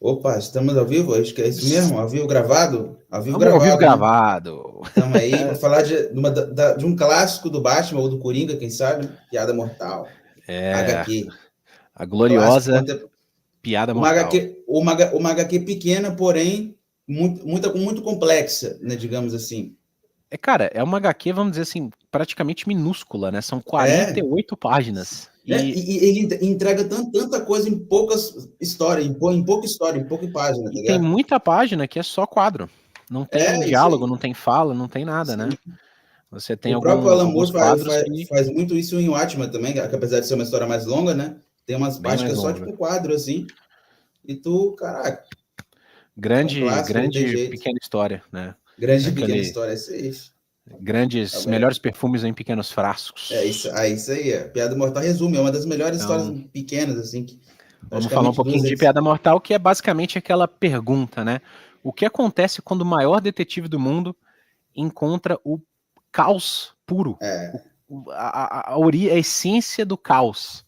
Opa, estamos ao vivo? Acho que é isso mesmo, ao vivo gravado? Ao vivo Vamos ao vivo gravado, né? gravado. Estamos aí para falar de um clássico do Batman ou do Coringa, quem sabe? Piada Mortal. É, HQ. a Clássico. gloriosa piada Uma mortal. HQ, uma HQ pequena, porém muito complexa, né? Digamos assim. Cara, é uma HQ, vamos dizer assim, praticamente minúscula, né? São É, 48 páginas. né? E, E ele entrega tanta coisa em poucas histórias, em pouca história, em pouca página, tá e tem ligado? muita página que é só quadro. Não tem É, isso diálogo, aí. não tem fala, não tem nada, né? Sim. Você tem O próprio Alan alguns Moore quadros que faz muito isso em Watchmen também, que apesar de ser uma história mais longa, né? Tem umas bem partes que mais é só longa. tipo quadro, assim, e tu, caraca, é um Grande, clássico, não tem grande jeito. pequena história, né? Grande e pequena Aquele história, é isso aí. grandes, Agora, melhores perfumes em pequenos frascos. isso aí, é. Piada Mortal resume, é uma das melhores histórias Então, pequenas, assim, que vamos falar um praticamente duas pouquinho de edições. Piada Mortal, que é basicamente aquela pergunta, né? O que acontece quando o maior detetive do mundo encontra o caos puro? É, A essência do caos.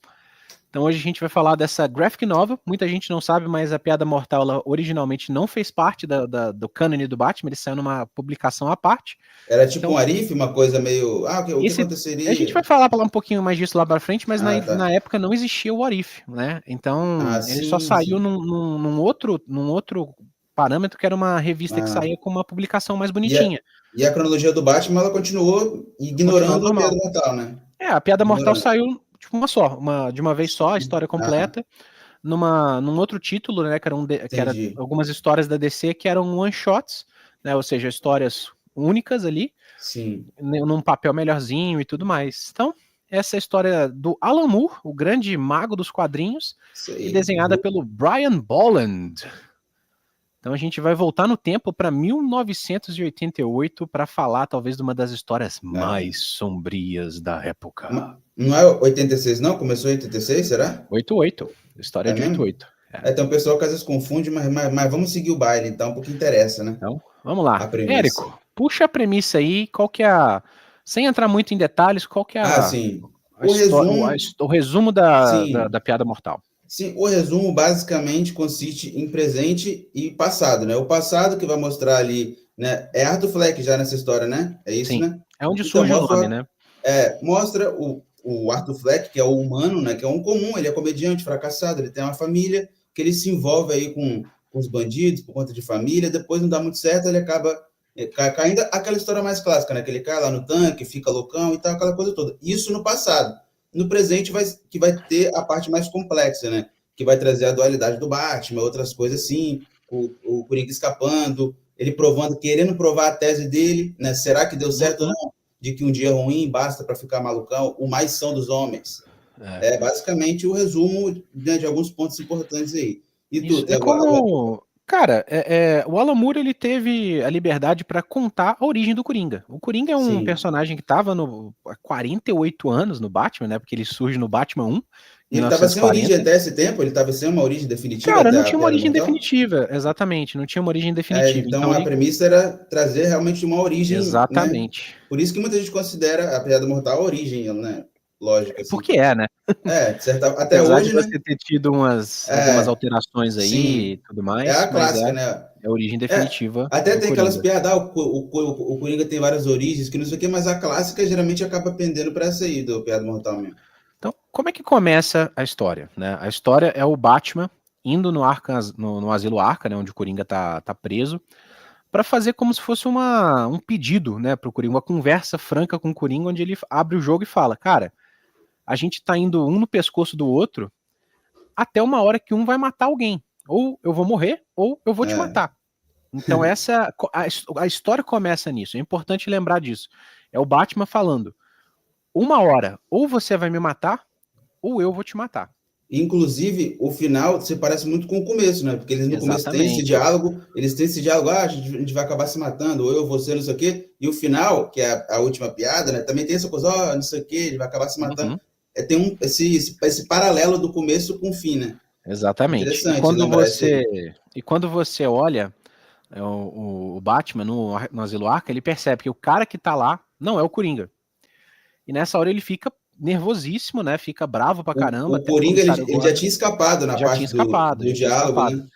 Então hoje a gente vai falar dessa graphic novel. Muita gente não sabe, mas a Piada Mortal ela originalmente não fez parte do cânone do Batman, ele saiu numa publicação à parte. era tipo um Então, Arif, uma coisa meio, o que esse a gente vai aconteceria? falar um pouquinho mais disso lá para frente, mas Ah, na tá. época não existia o What If, né? Então ele só Sim, saiu sim. num outro parâmetro que era uma revista que Ah, saía com uma publicação mais e, a, bonitinha. e a cronologia do Batman, ela continuou Continuou ignorando a Piada normal. Mortal, né? A Piada Mortal Ignorando. saiu tipo de uma vez só, a história Ah, completa, num outro título, né? Que era entendi. algumas histórias da DC que eram one shots, né? Ou seja, histórias únicas ali, Sim, num papel melhorzinho e tudo mais. Então, essa é a história do Alan Moore, o grande mago dos quadrinhos, isso e aí. desenhada pelo Brian Bolland. Então a gente vai voltar no tempo para 1988 para falar talvez de uma das histórias Ah, mais sombrias da época. não é 86, não? Começou em 86, será? 88, história É de mesmo? 88. Tem um pessoal que às vezes confunde, mas vamos seguir o baile, então, porque interessa, né? Então, vamos A lá. premissa. Érico, puxa a premissa aí, qual que é sem entrar muito em detalhes, qual que é Sim. a O história, resumo, o resumo sim. da piada mortal? Sim, o resumo basicamente consiste em presente e passado, né? O passado que vai mostrar ali, né? É Arthur Fleck já nessa história, né? É isso, Sim, né? é onde Então, surge o nome, né? mostra o Arthur Fleck, que é o humano, né? Que é um comum, ele é comediante, fracassado, ele tem uma família, que ele se envolve aí com os bandidos por conta de família, depois não dá muito certo, ele acaba caindo aquela história mais clássica, né? Que ele cai lá no tanque, fica loucão e tal, aquela coisa toda. Isso no passado. No presente que vai ter a parte mais complexa, né? Que vai trazer a dualidade do Batman, outras coisas assim, o Coringa escapando, ele provando, querendo provar a tese dele, né? Será que deu certo ou Uhum. não? De que um dia ruim basta para ficar malucão, o mais são dos homens. É. É basicamente o resumo, né, de alguns pontos importantes aí. E tu, Isso tem é alguma... como, cara, o Alan Moore ele teve a liberdade para contar a origem do Coringa. O Coringa é um Sim. personagem que estava há 48 anos no Batman, né? Porque ele surge no Batman 1, E ele estava sem origem 1940. até esse tempo, ele estava sem uma origem definitiva Cara, até não a tinha uma Piada origem Mortal? definitiva, exatamente, não tinha uma origem definitiva. Então Então a ele, premissa era trazer realmente uma origem, né? exatamente. Por isso que muita gente considera a Piada Mortal a origem, né? Lógica, assim. Porque é, né? Até Apesar de hoje, né? você ter tido algumas É, alterações aí e sim. tudo É mais, a mas clássica, né? é a origem definitiva Até do tem aquelas Coringa. piadas, o Coringa tem várias origens, que não sei o quê, mas a clássica geralmente acaba pendendo para essa aí, do Piada Mortal mesmo. Então, como é que começa a história? Né? A história é o Batman indo no asilo Arca, né, onde o Coringa tá preso, para fazer como se fosse um pedido, né, pro Coringa, uma conversa franca com o Coringa, onde ele abre o jogo e fala, cara, a gente tá indo um no pescoço do outro até uma hora que um vai matar alguém. Ou eu vou morrer, ou eu vou te É, matar. Então a história começa nisso. É importante lembrar disso. É o Batman falando, uma hora, ou você vai me matar, ou eu vou te matar. inclusive, o final se parece muito com o começo, né? Porque eles no começo Exatamente. têm esse diálogo, a gente vai acabar se matando, ou eu, você, não sei o quê. E o final, que é a última piada, né? Também tem essa coisa, não sei o quê, a gente vai acabar se matando. Uhum, Tem esse paralelo do começo com o fim, né? exatamente. Interessante lembrar isso aí. E quando você olha o Batman no Asilo Arca, ele percebe que o cara que tá lá não é o Coringa. E nessa hora ele fica nervosíssimo, né? Fica bravo pra caramba, O até o Coringa, comissário ele já Gordon tinha escapado na já tinha parte escapado, do já tinha diálogo, escapado. né?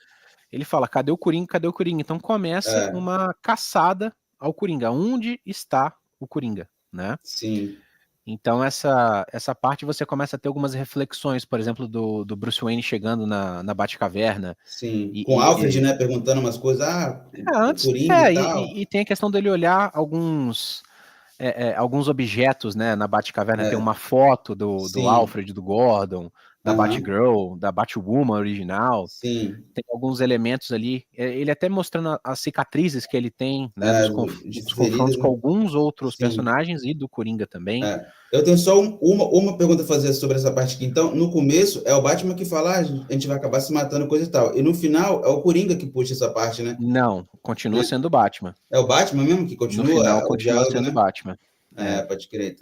ele fala, cadê o Coringa, cadê o Coringa? Então começa uma caçada ao Coringa, onde está o Coringa, né? Sim. Então essa parte você começa a ter algumas reflexões, por exemplo, do Bruce Wayne chegando na Batcaverna. Sim. Com Alfred, né, perguntando umas coisas, o Antes, Coringa e tal. e tem a questão dele olhar alguns objetos, né, na Batcaverna, tem uma foto do Alfred, do Gordon, da Batgirl, da Batwoman original. Sim. Tem alguns elementos ali, ele até mostrando as cicatrizes que ele tem, né, dos confrontos com alguns outros personagens e do Coringa também. Eu tenho só uma pergunta a fazer sobre essa parte aqui. Então, no começo, é o Batman que fala, a gente vai acabar se matando, coisa e tal. E no final, é o Coringa que puxa essa parte, né? Não, continua sendo o Batman. É o Batman mesmo que continua? No final, o continua diálogo, sendo o né? Batman. Pode crer.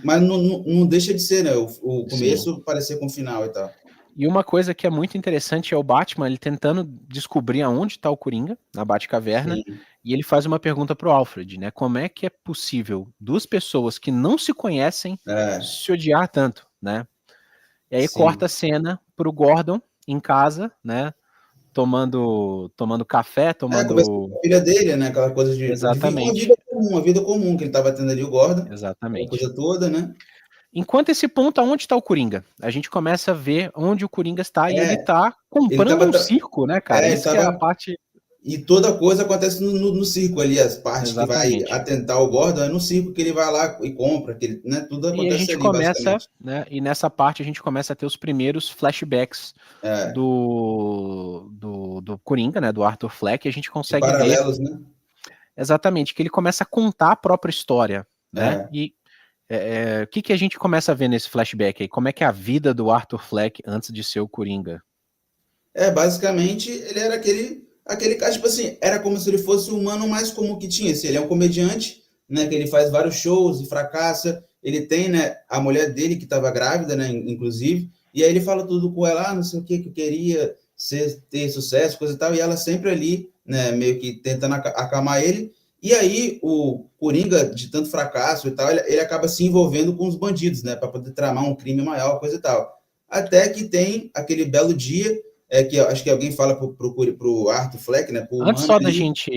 Mas não deixa de ser, né? O começo parecer com o final e tal. E uma coisa que é muito interessante é o Batman, ele tentando descobrir aonde está o Coringa, na Batcaverna, e ele faz uma pergunta pro Alfred, né? Como é que é possível duas pessoas que não se conhecem se odiar tanto, né? E aí corta a cena pro Gordon em casa, né? Tomando café, tomando... com a filha dele, né? Aquela coisa de... Exatamente. Uma vida comum que ele estava tendo ali, o Gordon. Exatamente. A coisa toda, né? Enquanto esse ponto, aonde está o Coringa? A gente começa a ver onde o Coringa está e ele está comprando um circo, né, cara? Isso que é a parte... E toda coisa acontece no circo ali, as partes que vai atentar o Gordon, é no circo que ele vai lá e compra, né? Tudo acontece e a gente ali, começa, né? E nessa parte a gente começa a ter os primeiros flashbacks do Coringa, né? Do Arthur Fleck, e a gente consegue ver... paralelos, né? Exatamente, que ele começa a contar a própria história, né? E o que a gente começa a ver nesse flashback aí? Como é que é a vida do Arthur Fleck antes de ser o Coringa? Basicamente, ele era aquele cara, tipo assim, era como se ele fosse o humano mais comum que tinha. Assim, ele é um comediante, né, que ele faz vários shows e fracassa. Ele tem, né, a mulher dele que estava grávida, né, inclusive, e aí ele fala tudo com ela, não sei o que eu queria ter sucesso, coisa e tal, e ela sempre ali, né, meio que tentando acalmar ele. E aí o Coringa, de tanto fracasso e tal, ele acaba se envolvendo com os bandidos, né, para poder tramar um crime maior, coisa e tal. Até que tem aquele belo dia que acho que alguém fala pro Arthur Fleck, né? Antes só da gente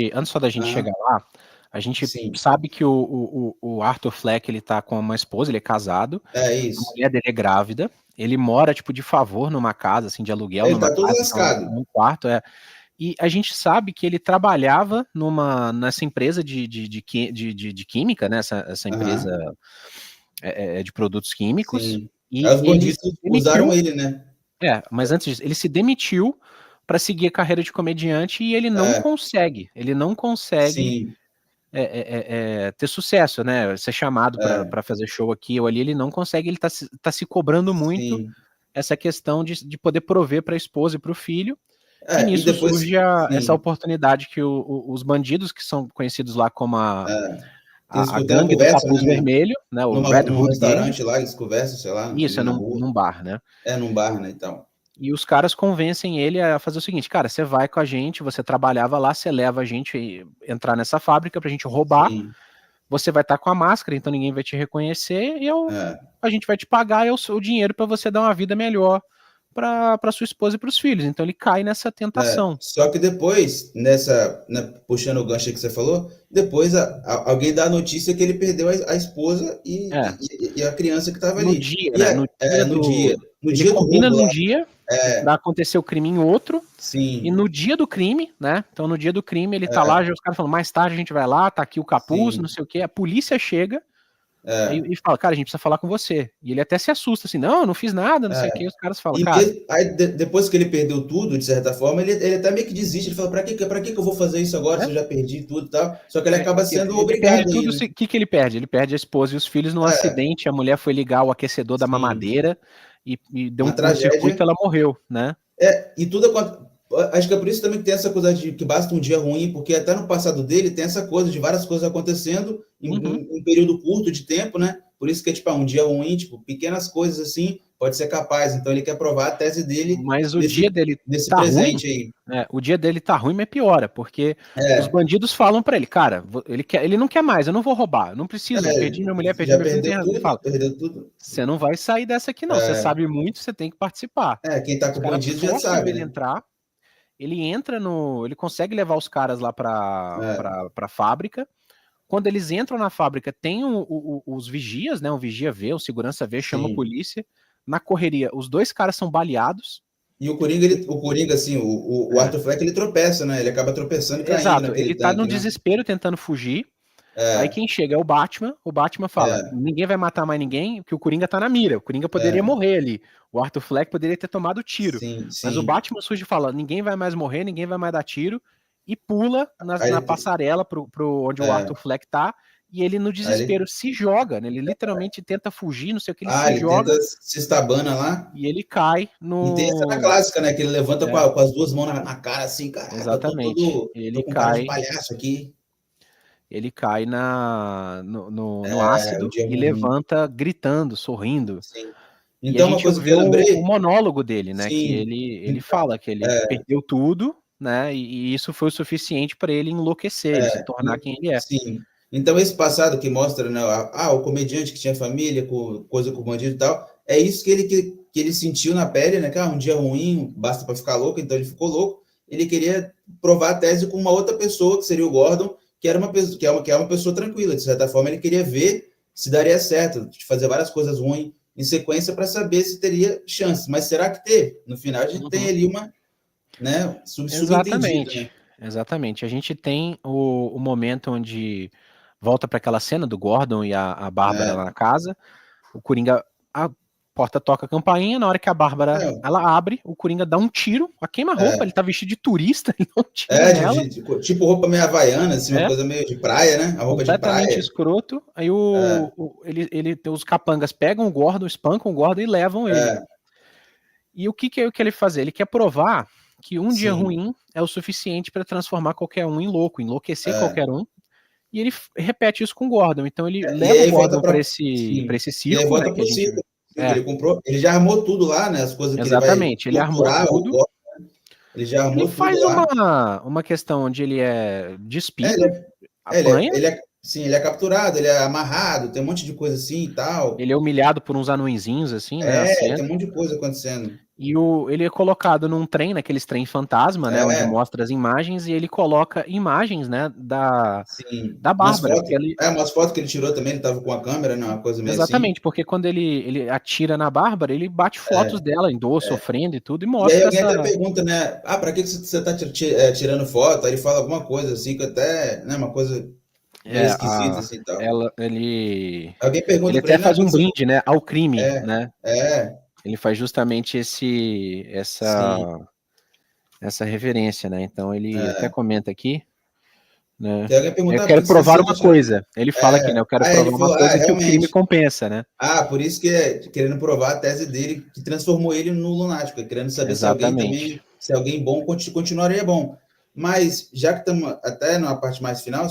chegar lá, a gente sabe que o Arthur Fleck, ele tá com uma esposa, ele é casado. Isso. A mulher dele é grávida. Ele mora, tipo, de favor numa casa, assim, de aluguel. Ele tá todo lascado. Num quarto, E a gente sabe que ele trabalhava nessa empresa de química, né? Essa empresa de produtos químicos. Sim. E os bandidos usaram ele, né? Mas antes disso, ele se demitiu para seguir a carreira de comediante e ele não consegue. Ele não consegue ter sucesso, né? Ser chamado para fazer show aqui ou ali, ele não consegue. Ele tá se cobrando muito essa questão de poder prover para a esposa e para o filho. E nisso depois, surge essa oportunidade que os bandidos, que são conhecidos lá como a gangue do capuz vermelho, né? O Red Hood restaurante lá, eles conversam, sei lá. Isso, num bar, né? Num bar, né, então. E os caras convencem ele a fazer o seguinte, cara, você vai com a gente, você trabalhava lá, você leva a gente a entrar nessa fábrica pra gente roubar, você vai estar com a máscara, então ninguém vai te reconhecer, e a gente vai te pagar o dinheiro para você dar uma vida melhor para sua esposa e para os filhos. Então ele cai nessa tentação. Só que depois, puxando o gancho que você falou, depois alguém dá a notícia que ele perdeu a esposa e a criança que estava ali. No dia, né? No dia do combina num dia pra acontecer o crime em outro. Sim. E no dia do crime, né? Então no dia do crime ele tá lá, já os caras falam, mais tarde a gente vai lá, tá aqui o capuz, não sei o que. A polícia chega e fala, cara, a gente precisa falar com você. E ele até se assusta, assim, não fiz nada, não sei o que. Os caras falam, cara... Aí depois que ele perdeu tudo, de certa forma, ele até meio que desiste. Ele fala, pra que eu vou fazer isso agora se eu já perdi tudo e tal? Só que ele acaba sendo obrigado. O que ele perde? Ele perde a esposa e os filhos num acidente. A mulher foi ligar o aquecedor da mamadeira e deu um curto-circuito e ela morreu, né? E tudo acho que é por isso também que tem essa coisa de que basta um dia ruim, porque até no passado dele tem essa coisa de várias coisas acontecendo em um período curto de tempo, né? Por isso que é tipo um dia ruim, tipo, pequenas coisas assim, pode ser capaz. Então ele quer provar a tese dele. Mas o dia dele nesse tá presente ruim, aí. O dia dele tá ruim, mas piora, porque os bandidos falam pra ele, cara, ele não quer mais, eu não vou roubar, eu não preciso, eu perdi minha mulher, perdi meu filho, ele fala, perdeu tudo. Você não vai sair dessa aqui não, você sabe muito, você tem que participar. Quem tá com o bandido já sabe, ele entrar. ele entra no... Ele consegue levar os caras lá pra fábrica. Quando eles entram na fábrica, tem os vigias, né? O vigia vê, o segurança vê, chama a polícia. Na correria, os 2 caras são baleados. E o Coringa, assim, o Arthur Fleck, ele tropeça, né? Ele acaba tropeçando e caindo Exato, naquele ele tá tanque, no né? desespero tentando fugir. Aí quem chega é o Batman fala, ninguém vai matar mais ninguém, porque o Coringa tá na mira, o Coringa poderia morrer ali, o Arthur Fleck poderia ter tomado tiro, Sim, mas o sim. Batman surge e fala, ninguém vai mais morrer, ninguém vai mais dar tiro, e pula na passarela pro onde o Arthur Fleck tá, e ele no desespero se joga, né? Ele literalmente tenta fugir, não sei o que, ele se joga. Tenta se estabana lá. E ele cai no... E tem a cena clássica, né? Que ele levanta com as 2 mãos na cara, assim, caraca, Exatamente. tô com cara de palhaço aqui. Ele cai no ácido e levanta gritando, sorrindo. Sim. Então, e a gente vê o monólogo dele, né? Sim. Que ele fala que ele perdeu tudo, né? E isso foi o suficiente para ele enlouquecer, ele se tornar quem ele é. Sim. Então, esse passado que mostra, né, o comediante que tinha família, coisa com o bandido e tal, é isso que ele sentiu na pele, né? Que um dia ruim, basta para ficar louco, então ele ficou louco. Ele queria provar a tese com uma outra pessoa, que seria o Gordon, que era uma pessoa, que é uma pessoa tranquila. De certa forma, ele queria ver se daria certo, de fazer várias coisas ruins em sequência para saber se teria chance. Mas será que teve? No final, a gente tem ali uma, né, subentendido, né? Exatamente. A gente tem o momento onde volta para aquela cena do Gordon e a Bárbara lá na casa. O Coringa, a porta toca a campainha, na hora que a Bárbara ela abre, o Coringa dá um tiro, a queima-roupa, ele tá vestido de turista, ele dá um tiro nela. Tipo roupa meio havaiana, assim, uma coisa meio de praia, né? A roupa de praia. Completamente escroto. Aí os capangas pegam o Gordon, espancam o Gordon e levam ele. E o que ele fazer? Ele quer provar que um dia ruim é o suficiente para transformar qualquer um em louco, enlouquecer qualquer um. E ele repete isso com o Gordon. Então ele leva o Gordon para esse circo. E aí volta pro circo. Ele comprou, ele já armou tudo lá, né? As coisas que exatamente, ele armou tudo. Gordon, né? Ele já armou ele faz tudo lá. uma questão onde ele é despido, apanha. Ele é capturado, ele é amarrado, tem um monte de coisa assim e tal. Ele é humilhado por uns anõezinhos, assim, né? Tem um monte de coisa acontecendo. E ele é colocado num trem, naqueles trem fantasma, né? Onde mostra as imagens, e ele coloca imagens, né? Da Bárbara. Umas fotos que ele tirou também, ele tava com a câmera, né? Uma coisa meio exatamente, porque quando ele atira na Bárbara, ele bate fotos dela em dor, sofrendo e tudo, e mostra. E aí alguém até pergunta, né? Pra que você tá tirando foto? Aí ele fala alguma coisa assim, que até, né? Uma coisa meio esquisita, assim, tal. Alguém pergunta ele até faz um brinde, né? Ao crime, né? Ele faz justamente essa referência, né? Então ele até comenta aqui, né? Eu quero provar uma coisa. Ele fala aqui, né? Eu quero provar uma coisa que o crime compensa, né? Por isso que querendo provar a tese dele, que transformou ele no lunático, querendo saber se alguém bom continuaria bom. Mas, já que estamos até numa parte mais final,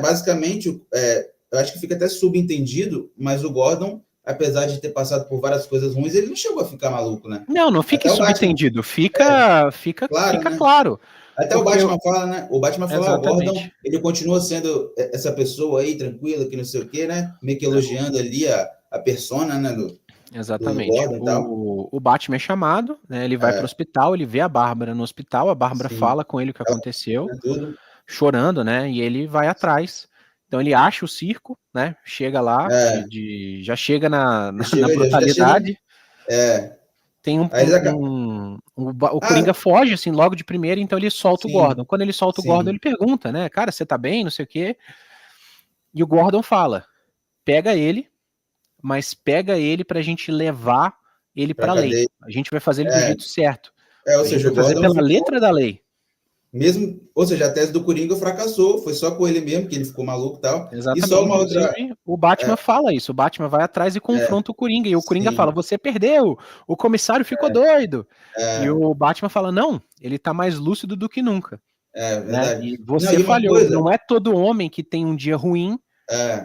basicamente, eu acho que fica até subentendido, mas o Gordon, apesar de ter passado por várias coisas ruins, ele não chegou a ficar maluco, né? Não fica subentendido, fica claro. Até o Batman fala, né? O Batman fala, o Gordon, ele continua sendo essa pessoa aí, tranquila, que não sei o quê, né? Meio que elogiando ali a persona, né? Exatamente. Do Gordon e tal. O Batman é chamado, né? Ele vai para o hospital, ele vê a Bárbara no hospital, a Bárbara fala com ele o que aconteceu, chorando, né? E ele vai atrás. Então ele acha o circo, né? Chega lá, já chega na brutalidade. Tem o Coringa foge, assim, logo de primeira, então ele solta o Gordon. Quando ele solta o Gordon, ele pergunta, né? Cara, você tá bem? Não sei o quê. E o Gordon fala, pega ele, mas pega ele pra gente levar ele pra lei. A gente vai fazer ele do jeito certo. Ou seja, vai fazer pela letra da lei. Ou seja, a tese do Coringa fracassou, foi só com ele mesmo, que ele ficou maluco e tal. Exatamente. E só uma outra... O Batman fala isso, o Batman vai atrás e confronta o Coringa, e o Coringa fala, você perdeu, o comissário ficou doido. E o Batman fala, não, ele tá mais lúcido do que nunca. Verdade. Né? E você falhou, não é todo homem que tem um dia ruim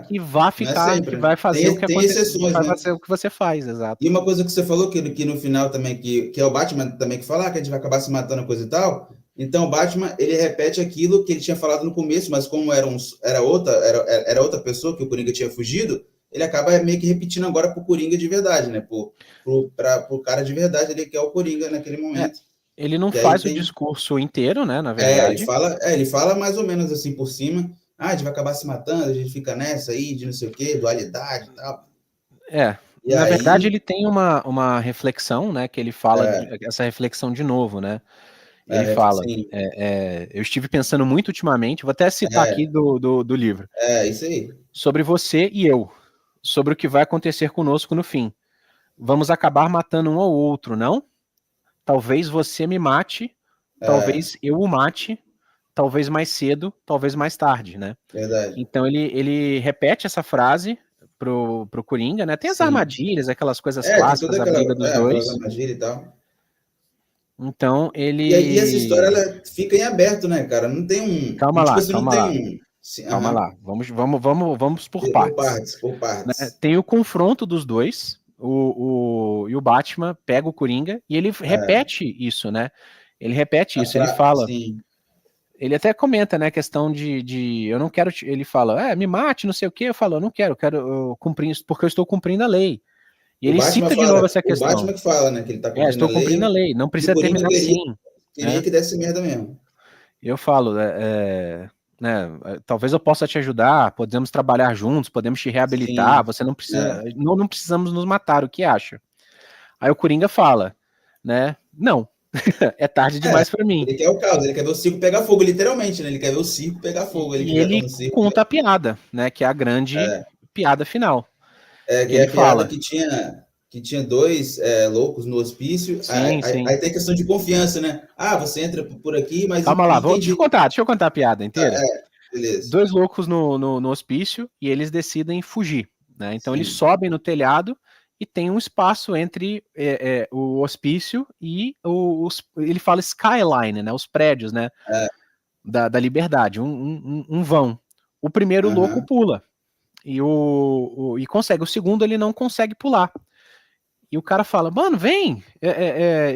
que vai ficar, que vai fazer o que acontece, vai fazer o que você faz, exato. E uma coisa que você falou, que no final também, que é o Batman também que fala, que a gente vai acabar se matando, coisa e tal. Então o Batman, ele repete aquilo que ele tinha falado no começo, mas como era outra pessoa que o Coringa tinha fugido, ele acaba meio que repetindo agora pro Coringa de verdade, né? Pro cara de verdade, ele que é o Coringa naquele momento. Ele não Que aí faz o tem. discurso inteiro, né, na Ele verdade. fala, ele fala mais ou menos assim por cima. Ah, a gente vai acabar se matando, a gente fica nessa aí, de não sei o quê, dualidade e tal. E Na verdade aí, ele tem uma reflexão, né, que ele fala, essa reflexão de novo, né, ele fala, sim, eu estive pensando muito ultimamente, vou até citar aqui do livro, isso aí. sobre você e eu, sobre o que vai acontecer conosco no fim. Vamos acabar matando um ao outro, não? Talvez você me mate, talvez eu o mate, talvez mais cedo, talvez mais tarde, né? Verdade. Então ele repete essa frase pro Coringa, né? Tem as Sim. armadilhas, aquelas coisas Tem toda clássicas, a aquela, briga dos aquelas dois. armadilhas e tal. Então E aí essa história, ele. ela fica em aberto, né, cara? Não tem Calma tipo lá, assim, não calma tem lá, sim, calma lá. Vamos por por partes. partes, por Né? partes. Tem o confronto dos dois. E o Batman pega o Coringa e ele repete isso, né? Ele repete isso, ele fala. Sim, Ele até comenta, né, a questão eu não quero, ele fala, me mate, não sei o quê, eu falo, eu não quero, cumprir isso, porque eu estou cumprindo a lei. E ele cita de novo essa O questão. Batman que fala, né, que ele tá cumprindo a Estou cumprindo a lei, lei, não e o precisa Coringa terminar assim, queria né? que desse merda mesmo. Eu falo, né, talvez eu possa te ajudar, podemos trabalhar juntos, podemos te reabilitar, Sim, você não precisa, não precisamos nos matar, o que acha? Aí o Coringa fala, né, não, é tarde demais para mim. ele quer o caos, ele quer ver o circo pegar fogo, literalmente, né? Ele quer ver o circo pegar fogo, ele que E já tá ele no circo. conta a piada, né, que é a grande piada final. Que Que é ele a piada fala, que tinha dois loucos no hospício. sim, sim. Aí tem questão de confiança, né? Ah, você entra por aqui, mas Calma lá, e quem deixa eu diz? contar, a piada inteira. Beleza. Dois loucos no hospício e eles decidem fugir, né? Então eles Sim. sobem no telhado e tem um espaço entre o hospício e ele fala skyline, né? Os prédios, né? Da Liberdade, um vão. O primeiro louco pula e consegue. O segundo ele não consegue pular. E o cara fala, mano, vem,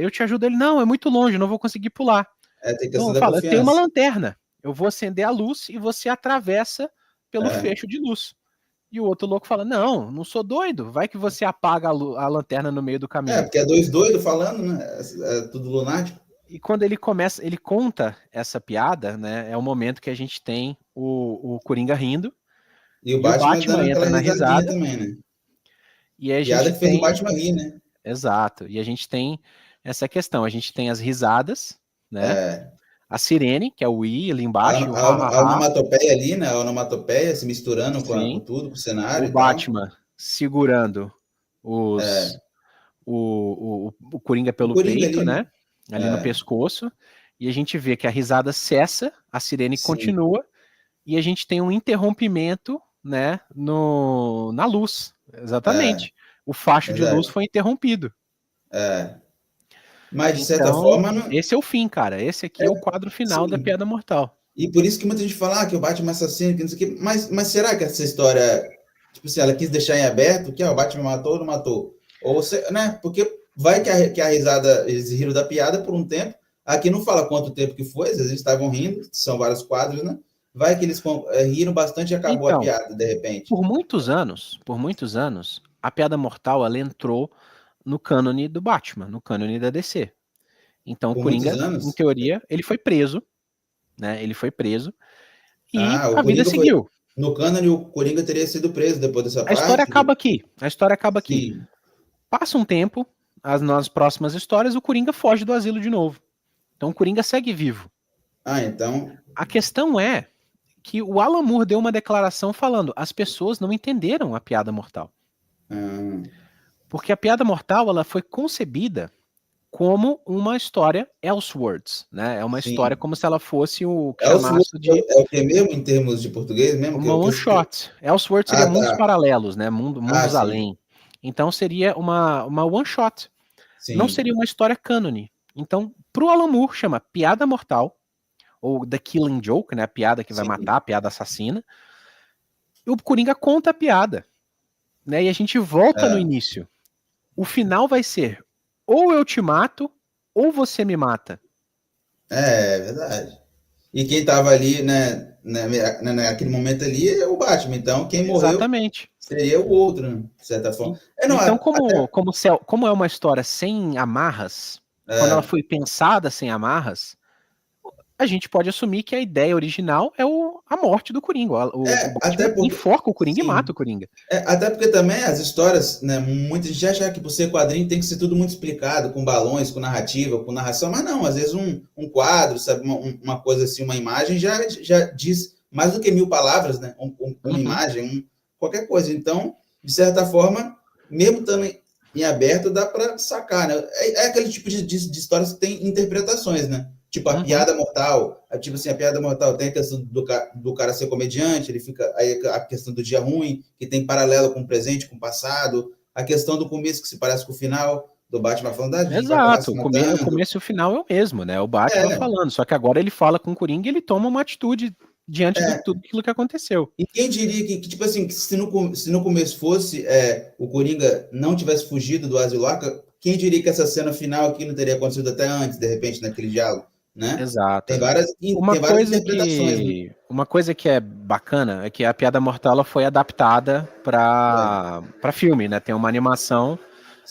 eu te ajudo. Ele, não, é muito longe, não vou conseguir pular. Tem Então questão eu da falo, eu tenho uma confiança. lanterna, eu vou acender a luz e você atravessa pelo fecho de luz. E o outro louco fala, não, não sou doido, vai que você apaga a lanterna no meio do caminho. Porque é dois doidos falando, né? É tudo lunático. E quando ele começa, ele conta essa piada, né? É o momento que a gente tem o Coringa rindo E o e o Batman dando Batman aquela entra na risadinha risada também, né? e a Piada gente que fez o tem, Batman rir, né? exato, e a gente tem essa questão, a gente tem as risadas, né? É, A sirene, que é o i ali a, embaixo, e o ha a, ha a ha, onomatopeia ali, né? A onomatopeia se misturando com sim. tudo, com o cenário O e tal. Batman segurando os o Coringa O pelo Coringa peito, ali, né? né? Ali no pescoço. E a gente vê que a risada cessa, a sirene Sim, continua, e a gente tem um interrompimento, né? Na luz. Exatamente. O facho de luz verdade. foi interrompido. Mas, de certa Então, forma, não, esse é o fim, cara. Esse aqui é o quadro final da sim. Piada Mortal. E por isso que muita gente fala que o Batman é assassino, que não sei o quê. Mas será que essa história, tipo assim, ela quis deixar em aberto que o Batman matou ou não matou? Ou, né? Porque vai que a risada, eles riram da piada por um tempo. Aqui não fala quanto tempo que foi, às vezes eles estavam rindo, são vários quadros, né? Vai que eles riram bastante e acabou a Então, piada, de repente. por muitos anos, a Piada Mortal ela entrou no cânone do Batman, no cânone da DC. Então, o Por muitos Coringa, em anos. teoria, ele foi preso, né? Ele foi preso e O a vida Coringa foi. seguiu. No cânone, o Coringa teria sido preso depois dessa A história parte. acaba aqui. A história acaba aqui. Sim. Passa um tempo, nas próximas histórias, o Coringa foge do asilo de novo. Então, o Coringa segue vivo. Então. A questão é que o Alan Moore deu uma declaração falando: as pessoas não entenderam a Piada Mortal. Ah, Porque a Piada Mortal ela foi concebida como uma história Elseworlds, né? É uma história sim. como se ela fosse o que Elseworld chamasse de é o que mesmo em termos de português mesmo? uma one shot. Elseworlds seria mundos Tá. paralelos, né? Mundos Sim. além. Então seria uma one shot. Não Sim. seria uma história cânone. Então, pro Alan Moore, chama Piada Mortal, ou The Killing Joke, né? A piada que vai Sim. matar, a piada assassina. E o Coringa conta a piada. Né? E a gente volta no início. O final vai ser: ou eu te mato, ou você me mata. É verdade. E quem tava ali, naquele momento ali é o Batman. Então, quem morreu Exatamente. seria o outro, né, de certa forma. Não, Então, até. como é uma história sem amarras, quando ela foi pensada sem amarras, a gente pode assumir que a ideia original é a morte do Coringa. O Até Batman porque, enforca o Coringa e sim. mata o Coringa. Até porque também as histórias, né, muita gente acha que por ser quadrinho tem que ser tudo muito explicado, com balões, com narrativa, com narração, mas não, às vezes um quadro, sabe, uma coisa assim, uma imagem já diz mais do que 1000 palavras, né, uma imagem, qualquer coisa. Então, de certa forma, mesmo estando em aberto, dá para sacar, né? É aquele tipo de histórias que tem interpretações, né? Tipo, a piada mortal, tipo assim, a piada mortal tem a questão do cara ser comediante, ele fica, aí a questão do dia ruim, que tem paralelo com o presente, com o passado, a questão do começo que se parece com o final, do Batman falando, a gente vai acabar se Exato, o matando. começo e o final é o mesmo, né? O Batman falando, só que agora ele fala com o Coringa e ele toma uma atitude diante de tudo aquilo que aconteceu. E quem diria que tipo assim, que se no começo fosse o Coringa não tivesse fugido do Asilo Arca, quem diria que essa cena final aqui não teria acontecido até antes, de repente, naquele diálogo, né? Exato. Tem várias interpretações, né? Uma coisa que é bacana é que a Piada Mortal ela foi adaptada para filme, né? Tem uma animação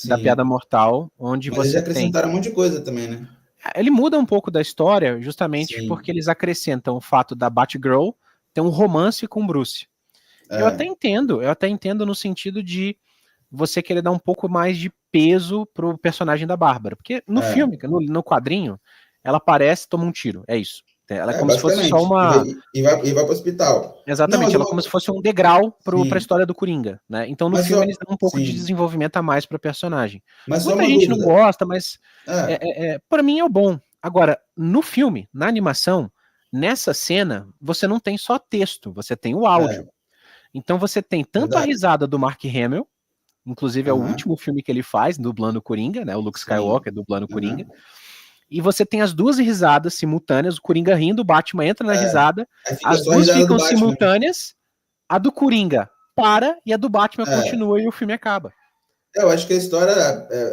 da Piada Mortal onde Mas eles você tem. acrescentaram um monte de coisa também, né? Ele muda um pouco da história justamente porque eles acrescentam o fato da Batgirl ter um romance com Bruce. Eu até entendo no sentido de você querer dar um pouco mais de peso pro personagem da Bárbara. Porque no filme, no quadrinho, ela aparece, toma um tiro. É isso. Ela é como se fosse só uma. E vai pro hospital. Exatamente, ela é como se fosse um degrau pra história do Coringa, né? Então no filme eles dão um pouco de desenvolvimento a mais pra personagem. Mas muita gente não gosta, mas para mim é o bom. Agora, no filme, na animação, nessa cena, você não tem só texto, você tem o áudio. Então você tem tanto a risada do Mark Hamill, inclusive é o último filme que ele faz, dublando o Coringa, né? O Luke Skywalker dublando o Coringa. E você tem as duas risadas simultâneas, o Coringa rindo, o Batman entra na risada, as duas ficam simultâneas, a do Coringa para e a do Batman continua e o filme acaba. Eu acho que a história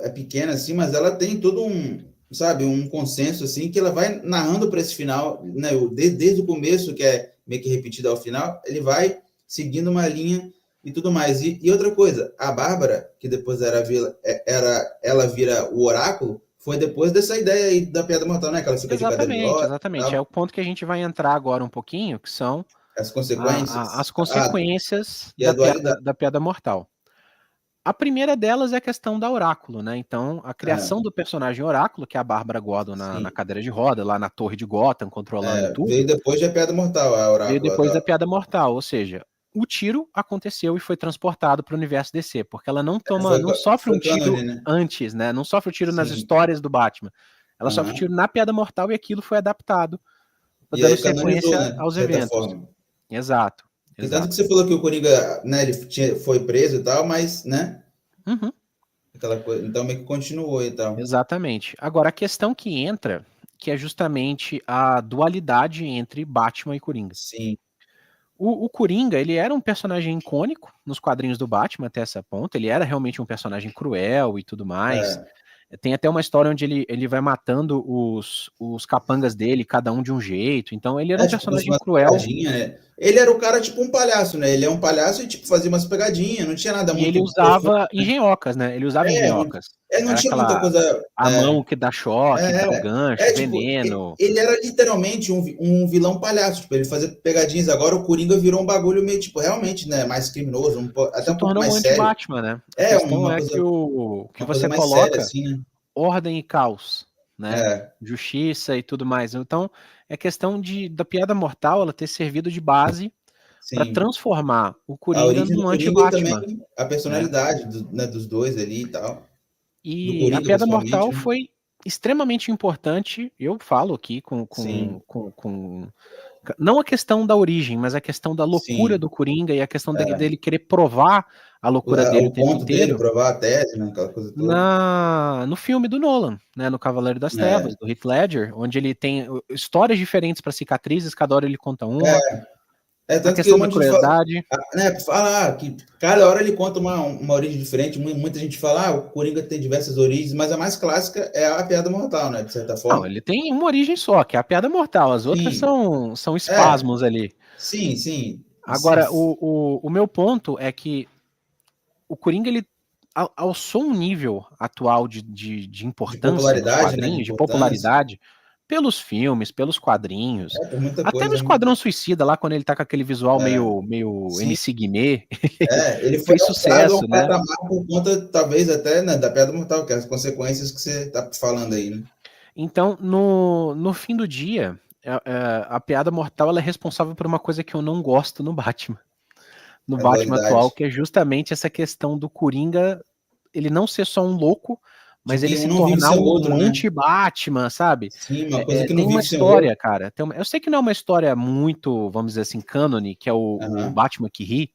é pequena, assim, mas ela tem todo um consenso, assim, que ela vai narrando para esse final, né? Desde o começo, que é meio que repetido ao final, ele vai seguindo uma linha e tudo mais. E outra coisa, a Bárbara, que depois ela vira o oráculo, foi depois dessa ideia aí da Piada Mortal, né? Que ela fica de cadeira de rodas. Exatamente. É o ponto que a gente vai entrar agora um pouquinho, que são as consequências, as consequências da piada mortal. A primeira delas é a questão da Oráculo, né? Então, a criação do personagem Oráculo, que é a Bárbara Gordon na cadeira de roda, lá na torre de Gotham, controlando tudo. Veio depois da Piada Mortal, a Oráculo. Veio depois da Piada Mortal, ou seja, o tiro aconteceu e foi transportado para o universo DC, porque ela não sofre um tiro antes, né? Não sofre o tiro nas histórias do Batman. Ela sofre o tiro na Piada Mortal e aquilo foi adaptado, dando sequência aos eventos. Exato. Tanto que você falou que o Coringa, né, ele foi preso e tal, mas, né? Aquela coisa, então meio que continuou e tal. Exatamente. Agora, a questão que entra, que é justamente a dualidade entre Batman e Coringa. Sim. O Coringa, ele era um personagem icônico nos quadrinhos do Batman até essa ponta, ele era realmente um personagem cruel e tudo mais. Tem até uma história onde ele vai matando os capangas dele, cada um de um jeito. Então ele era um personagem cruel. Né? Ele era o cara tipo um palhaço, né? Ele é um palhaço e tipo fazia umas pegadinhas, não tinha nada muito. E ele usava engenhocas, né? Ele usava engenhocas. Não tinha muita coisa. A mão que dá choque, dá o gancho, veneno. Ele era literalmente um vilão palhaço. Tipo, ele fazia pegadinhas. Agora o Coringa virou um bagulho meio, tipo, realmente, né? Mais criminoso, até um pouco mais sério. Anti-Batman, né? A questão é que o que você coloca séria, assim, né? Ordem e caos, né? Justiça e tudo mais. Então, é questão da Piada Mortal ela ter servido de base para transformar o Coringa num anti-Batman. A personalidade dos dois ali e tal. E a Piada Mortal foi extremamente importante, eu falo aqui não a questão da origem, mas a questão da loucura do Coringa e a questão dele querer provar a loucura dele o tempo inteiro. Dele, provar a tese, né, aquela coisa toda. No filme do Nolan, né, no Cavaleiro das Trevas, do Heath Ledger, onde ele tem histórias diferentes para cicatrizes, cada hora ele conta uma. A questão da crueldade. Fala que cada hora ele conta uma origem diferente. Muita gente fala, o Coringa tem diversas origens, mas a mais clássica é a Piada Mortal, né? De certa forma. Não, ele tem uma origem só, que é a Piada Mortal. As outras são espasmos ali. Sim. Agora, o meu ponto é que o Coringa, alçou um nível atual de De importância nos popularidade, né? De quadrinhos, de importância. popularidade, pelos filmes, pelos quadrinhos, Por muita até no coisa, né? Esquadrão Suicida, lá quando ele tá com aquele visual É, meio sim. MC Guimê, Ele foi fez alçado a sucesso, um né? patamar por conta, talvez, até, né, da Piada Mortal, que é as consequências que você tá falando aí, né? Então, no fim do dia, a Piada Mortal ela é responsável por uma coisa que eu não gosto no Batman. No A Batman atual, dualidade. que é justamente essa questão do Coringa, ele não ser só um louco, De mas ele que um se não vive tornar sem o um outro, né? anti-Batman, sabe? Sim, uma coisa que não Tem uma vive sem o outro. história, cara. Eu sei que não é uma história muito, vamos dizer assim, cânone, que é o Aham. Batman que ri,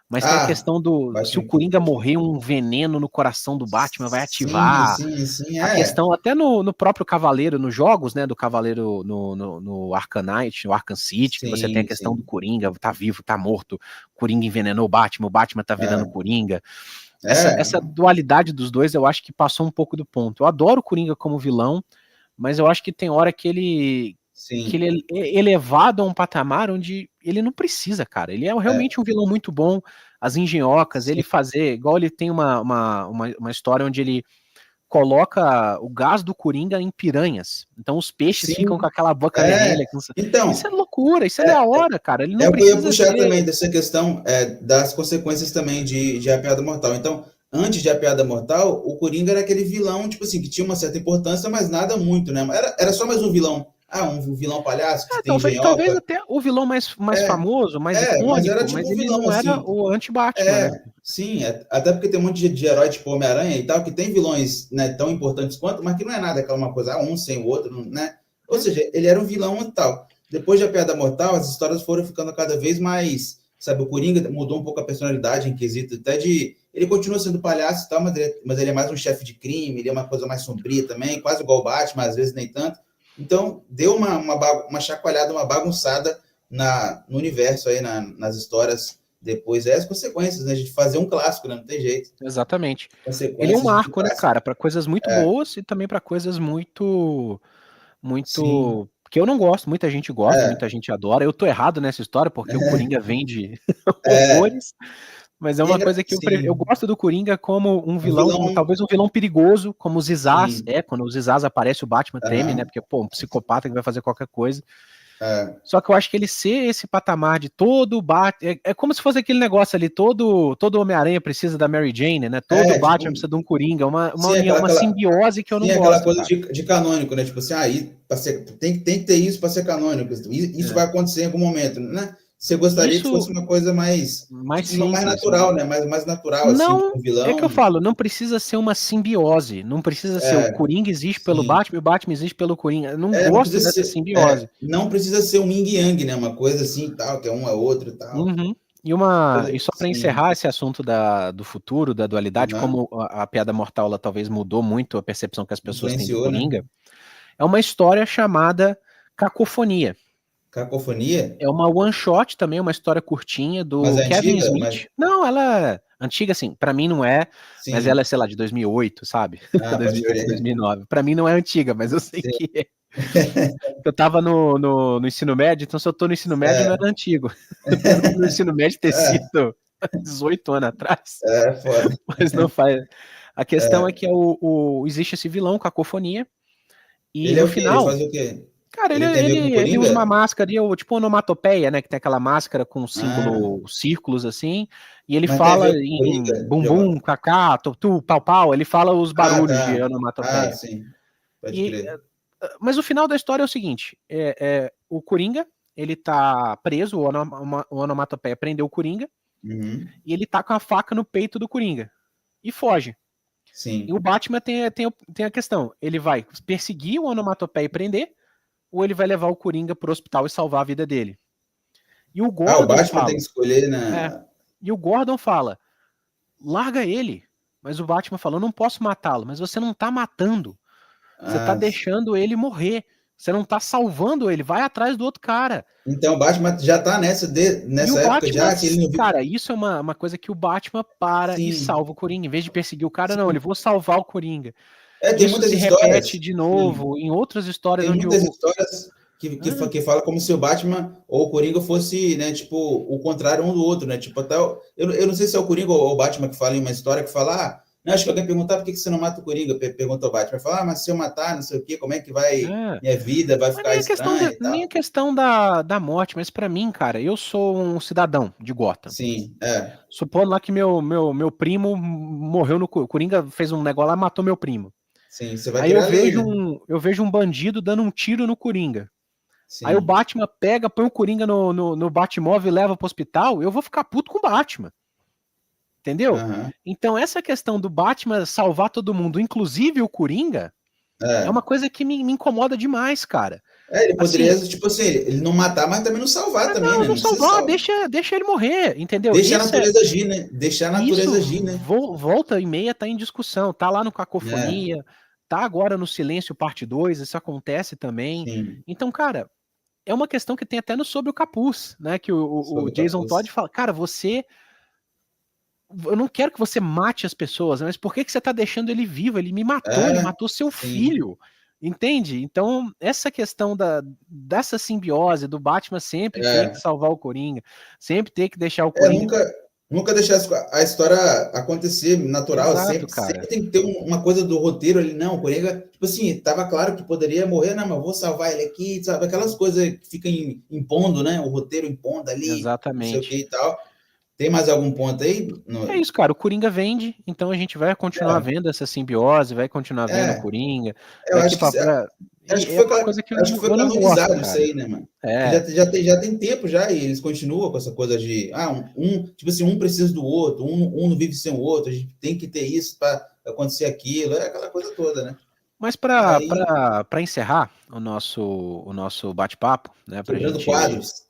mas tem a Ah, questão se o Batman que Coringa pode morrer, crer. um veneno no coração do Batman vai Sim, ativar. sim, sim, A questão, até no próprio Cavaleiro, nos jogos, né, do Cavaleiro no Arkham Knight, no Arkham City, que você tem a Sim, questão do sim. Coringa, tá vivo, tá morto, Coringa envenenou o Batman tá virando É, Coringa. é, Essa dualidade dos dois eu acho que passou um pouco do ponto. Eu adoro o Coringa como vilão, mas eu acho que tem hora que sim. ele é elevado a um patamar onde ele não precisa, cara. Ele é É, realmente um vilão muito bom. As engenhocas, sim, ele fazer, igual ele tem uma história onde ele coloca o gás do Coringa em piranhas. Então os peixes ficam com sim. aquela boca É. vermelha. Isso é Então, loucura, isso é da hora, cara. Ele não é o que eu ia precisa puxar ser. também dessa questão das consequências também de A Piada Mortal. Então, antes de A Piada Mortal, o Coringa era aquele vilão, tipo assim, que tinha uma certa importância, mas nada muito, né? Era só mais um vilão. Ah, um vilão palhaço que tem Talvez engenhoca. até o vilão mais É, famoso, mais mas era icônico, tipo mas um ele vilão, não era assim. o anti-Batman, né? Sim, até porque tem um monte de herói tipo Homem-Aranha e tal, que tem vilões, né, tão importantes quanto, mas que não é nada aquela uma coisa, um sem o outro, né? Ou Hum, seja, ele era um vilão e tal. Depois de A Piada Mortal, as histórias foram ficando cada vez mais, sabe, o Coringa mudou um pouco a personalidade em quesito até de... Ele continua sendo palhaço e tal, mas ele é mais um chefe de crime, ele é uma coisa mais sombria também, quase igual o Batman, às vezes nem tanto. Então, deu uma chacoalhada, uma bagunçada no universo aí, nas histórias depois as consequências, né? A gente fazer um clássico, né? Não tem jeito. exatamente. Ele é um Consequências de um marco, né, clássico. cara, para coisas muito boas e também para coisas Sim. muito que eu não gosto, muita gente gosta, É. muita gente adora. Eu tô errado nessa história porque o Coringa vende É. horrores, mas é uma coisa que eu Sim. gosto do Coringa como um Um vilão, como vilão. talvez um vilão perigoso, como o Zizaz, Sim. quando o Zizaz aparece o Batman treme, né? Aham. Porque pô, um psicopata que vai fazer qualquer coisa. É. Só que eu acho que ele ser esse patamar de todo Batman. É como se fosse aquele negócio ali: todo Homem-Aranha precisa da Mary Jane, né? Todo Batman Tipo, precisa de um Coringa, uma sim, união, uma simbiose que eu não sim, aquela gosto, coisa cara. de canônico, né? Tipo assim, tem que ter isso para ser canônico. Isso É. vai acontecer em algum momento, né? Você gostaria que Isso fosse uma coisa mais, mais tipo, mais simples. natural, né? Mais natural, assim, Não, tipo, um é que eu vilão. falo, não precisa ser uma simbiose. Não precisa ser o É, Coringa existe pelo sim. Batman e o Batman existe pelo Coringa. Eu não Não gosto precisa dessa ser, simbiose. não precisa ser um yin yang, né? Uma coisa assim, tal, que é um é outro e tal. Uhum. E só para Sim. encerrar esse assunto do futuro, da dualidade, Aham. como a Piada Mortal ela talvez mudou muito a percepção que as pessoas têm do Influenciou, né? Coringa, é uma história chamada Cacofonia. Cacofonia, É uma one shot também, uma história curtinha mas do é Kevin antiga, mas Smith. Não, ela é antiga assim, para mim não é, mas ela é, sim. sei lá, de 2008, sabe? Pode 2008, crer. 2009. Para mim não é antiga, mas eu sei Sim. que é. Eu tava no ensino médio, então se eu tô no ensino médio não É, era antigo. Apesar do ensino médio ter é, sido 18 anos atrás, foda. mas não faz. A questão é É. que existe esse vilão, Cacofonia, e Ele é no o quê? Ele final, faz o quê? cara, ele, Ele tem a ver com ele, ele usa uma Coringa? máscara, tipo onomatopeia, né? Que tem aquela máscara com Ah, símbolo, círculos assim, e ele mas tem a fala ver com em Coringa? bum bum, cacá, tu, pau pau, ele fala os barulhos de Tá. onomatopeia. Sim. Pode E, crer. mas o final da história é o seguinte: o Coringa, ele tá preso, o onomatopeia prendeu o Coringa, Uhum. e ele tá com a faca no peito do Coringa, e foge. E o Sim. Batman tem a questão: ele vai perseguir o onomatopeia e prender, ou ele vai levar o Coringa pro hospital e salvar a vida dele. E o O Gordon Batman tem fala, que escolher, é, né? e o Gordon fala, larga ele. Mas o Batman fala, eu não posso matá-lo, mas você não tá matando. Você tá Ah, deixando ele morrer. Você não tá salvando ele, vai atrás do outro cara. então o Batman já tá E o nessa época Batman, já, que ele não viu. cara, isso é uma coisa que o Batman para e Sim, salva o Coringa. Em vez de perseguir o cara, não, ele sim. vou salvar o Coringa. Tem Isso muitas se repete histórias. de Sim. novo em outras histórias Tem onde muitas histórias que fala como se o Batman ou o Coringa fosse, né, tipo, o contrário um do outro, né? Tipo, até eu não sei se é o Coringa ou o Batman que fala em uma história que fala, não, acho que alguém perguntar por que você não mata o Coringa, pergunta o Batman, fala, mas se eu matar, não sei o quê, como é que vai, minha vida vai ficar estranha e tal. Nem a questão da morte, mas pra mim, cara, eu sou um cidadão de Gotham. Sim, Supondo lá que meu primo morreu no Coringa, fez um negócio lá, matou meu primo. Sim, você vai Aí criar lei, né? eu vejo um bandido dando um tiro no Coringa. Sim. Aí o Batman pega, põe o Coringa no Batmóvel e leva pro hospital, eu vou ficar puto com o Batman. Entendeu? Então essa questão do Batman salvar todo mundo, inclusive o Coringa, é uma coisa que me incomoda demais, cara. Ele poderia, assim, tipo assim, ele não matar, mas também não salvar também, né? Não salvar, deixa ele morrer, entendeu? Deixa a natureza agir, né? Deixar a natureza agir, né? Volta e meia tá em discussão, tá lá no Cacofonia, tá agora no Silêncio Parte 2, isso acontece também. Sim. Então, cara, é uma questão que tem até no Sobre o Capuz, né? Que o Jason Todd fala, cara, eu não quero que você mate as pessoas, mas por que você tá deixando ele vivo? Ele me matou, ele matou seu filho. Entende? Então, essa questão dessa simbiose do Batman sempre ter que salvar o Coringa, sempre ter que deixar o Coringa... Nunca deixar a história acontecer natural. Exato, sempre tem que ter uma coisa do roteiro ali. Não, o Coringa, tipo assim, tava claro que poderia morrer, não, mas vou salvar ele aqui, sabe? Aquelas coisas que ficam impondo, né? O roteiro impondo ali, exatamente, não sei o que e tal. Tem mais algum ponto aí? É isso, cara. O Coringa vende, então a gente vai continuar vendo essa simbiose, vai continuar vendo o Coringa. Eu acho que foi canonizado isso aí, né, mano? Já tem tempo já, e eles continuam com essa coisa de tipo assim, um precisa do outro, um não vive sem o outro, a gente tem que ter isso para acontecer aquilo, é aquela coisa toda, né? Mas para encerrar o nosso bate-papo, né? Quebrando quadros.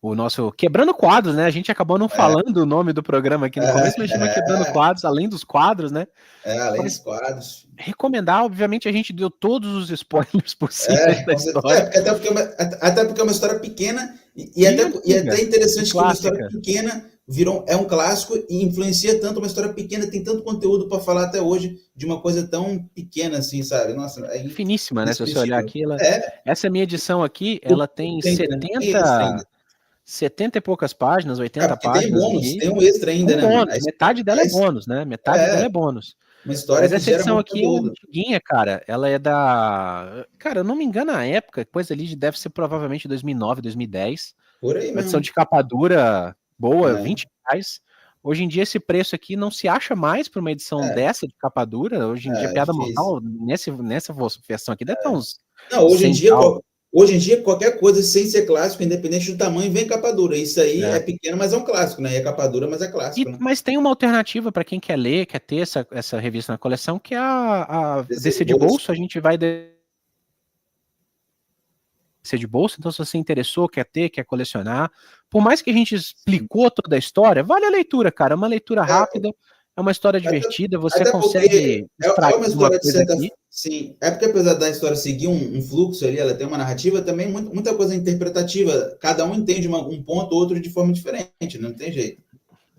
O nosso Quebrando Quadros, né? A gente acabou não falando o nome do programa aqui no começo, mas chama Quebrando Quadros, além dos quadros, né? Além dos quadros. Recomendar, obviamente, a gente deu todos os spoilers possíveis da história. Até porque é uma história pequena e até interessante que uma história pequena é um clássico e influencia tanto uma história pequena, tem tanto conteúdo para falar até hoje de uma coisa tão pequena assim, sabe? Nossa, finíssima, né? Se você olhar aqui, essa minha edição aqui, ela tem 70 e poucas páginas, 80 páginas. Tem bônus, tem um extra ainda, né? Bônus, metade dela é bônus, né? Metade dela é bônus. Uma história mas essa edição aqui é antiguinha, cara. Ela é da... Cara, eu não me engano a época, coisa ali deve ser provavelmente 2009, 2010. Por aí mesmo. Uma edição de capa dura boa, R$20. Hoje em dia esse preço aqui não se acha mais para uma edição dessa de capa dura. Hoje em dia, Piada Mortal, nessa versão aqui deve ter uns... Não, hoje em dia, qualquer coisa sem ser clássico, independente do tamanho, vem capa dura. Isso aí é pequeno, mas é um clássico, né? É capa dura, mas é clássico. Né? Mas tem uma alternativa para quem quer ler, quer ter essa revista na coleção, que é a DC de bolso. A gente vai DC de bolso, então se você interessou, quer ter, quer colecionar, por mais que a gente explicou toda a história, vale a leitura, cara. É uma leitura rápida, é uma história divertida, você consegue extrair uma história de certa forma. Sim, é porque apesar da história seguir um fluxo ali, ela tem uma narrativa, também muita coisa interpretativa. Cada um entende um ponto ou outro de forma diferente, não tem jeito.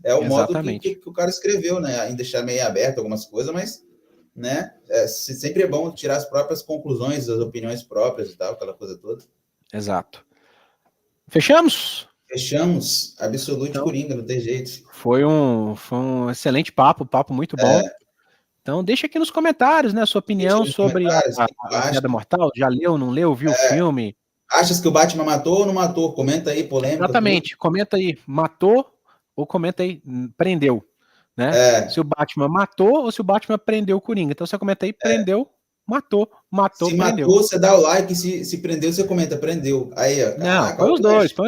É o modo que o cara escreveu, né? Em deixar meio aberto algumas coisas, mas né? Sempre é bom tirar as próprias conclusões, as opiniões próprias e tal, aquela coisa toda. Exato. Fechamos? Fechamos. Absolute Coringa, não tem jeito. Foi um excelente papo muito bom. Então deixa aqui nos comentários, né, a sua opinião sobre a Piada Mortal. Já leu, não leu, viu o filme? Achas que o Batman matou ou não matou? Comenta aí, polêmica. Exatamente, tudo. Comenta aí, matou ou comenta aí, prendeu. Né? Se o Batman matou ou se o Batman prendeu o Coringa. Então você comenta aí, prendeu, matou, se prendeu. Matou, você dá o like, se prendeu, você comenta, prendeu. Aí, ó. Não, põe os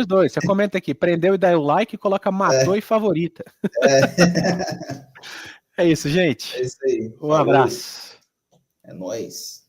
dois. Você comenta aqui, prendeu e dá o like, coloca matou e favorita. É isso, gente. É isso aí. Um abraço. É nóis.